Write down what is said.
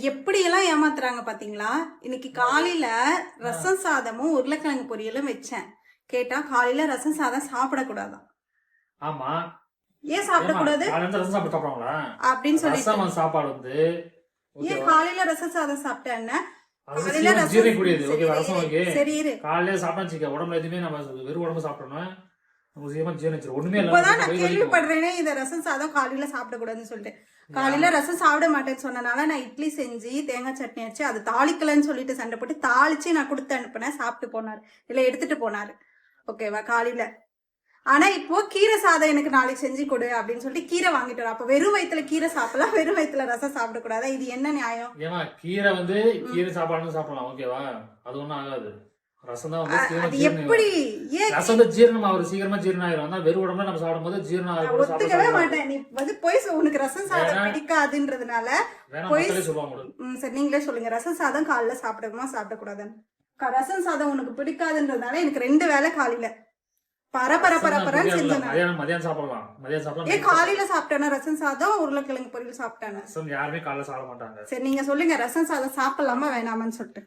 எப்படியெல்லாம் ஏமாத்துறாங்க பாத்தீங்களா? இன்னைக்கு காலையில ரசம் சாதமும் உருளைக்கிழங்கு பொரியலும் வச்சேன். கேட்டா காலையில ரசம் சாதம் சாப்பிடக்கூடாதான். ஆமா, ஏன் சாப்பிடக்கூடாது ரசம் சாப்பிட்டாங்களா அப்படின்னு சொல்லிட்டு சாப்பாடு வந்து ஏன் காலையில ரசம் சாதம் சாப்பிட்டேன்னா சரி இரு. காலையில சாப்பிட்டா உடம்புல எதுவுமே நம்ம வெறும் உடம்பு சாப்பிட்டோம்னா இப்பதான் நான் கேள்விப்படுறேனே இத ரசம் சாதம் காலையில சாப்பிடக்கூடாதுன்னு சொல்லிட்டு. காலையில ரசம் சாப்பிட மாட்டேன்னு சொன்னனால நான் இட்லி செஞ்சு தேங்காய் சட்னி வச்சு அது தாளிக்கலன்னு சொல்லிட்டு சண்டை போட்டு தாளிச்சு நான் கொடுத்து அனுப்புனேன். சாப்பிட்டு போனாரு, இல்ல எடுத்துட்டு போனாரு. ஓகேவா? காலையில. ஆனா இப்போ கீரை சாதம் எனக்கு நாளைக்கு செஞ்சு கொடு அப்படின்னு சொல்லிட்டு கீரை வாங்கிட்டு வர. அப்ப வெறும் வயிற்றுல கீரை சாப்பிடலாம், வெறும் வயிற்றுல ரசம் சாப்பிடக்கூடாதா? இது என்ன நியாயம்? ஏமா கீரை வந்து கீரை சாப்பாடு சாப்பிடலாம், ஓகேவா? அது ஒண்ணும் ஆகாது. ரசம் தான் வந்து எப்படி ரசம் ஜீரணம் ஆகுது, சீக்கிரமா ஜீரணம் ஆயிரும். ஆனா வெறும் உடம்புல நம்ம சாப்பிடும் போது ஜீரணம் ஆகும். ஒத்துக்கவே மாட்டேன். நீ வந்து போய் உனக்கு ரசம் சாதம் பிடிக்காதுன்றதுனால போய் சொல்லுவாங்க. சரி நீங்களே சொல்லுங்க, ரசம் சாதம் காலைல சாப்பிடணுமா சாப்பிடக்கூடாதுன்னு? ரசம் சாதம் உனக்கு பிடிக்காதுன்றதுனால எனக்கு 2 வேளை காலையில பரபரன்னு செஞ்சேன். மதியானம் சாப்பிடலாம், மதியானம் சாப்பிடலாம். ஏன் காலையில சாப்பிட்டேன்னா ரசம் சாதம் உருளைக்கிழங்கு பொரியல் சாப்பிட்டாங்க. யாருமே காலைல சாப்பிட மாட்டாங்க. சரி நீங்க சொல்லுங்க, ரசம் சாதம் சாப்பிடலாமா வேணாமான்னு சொல்லிட்டு.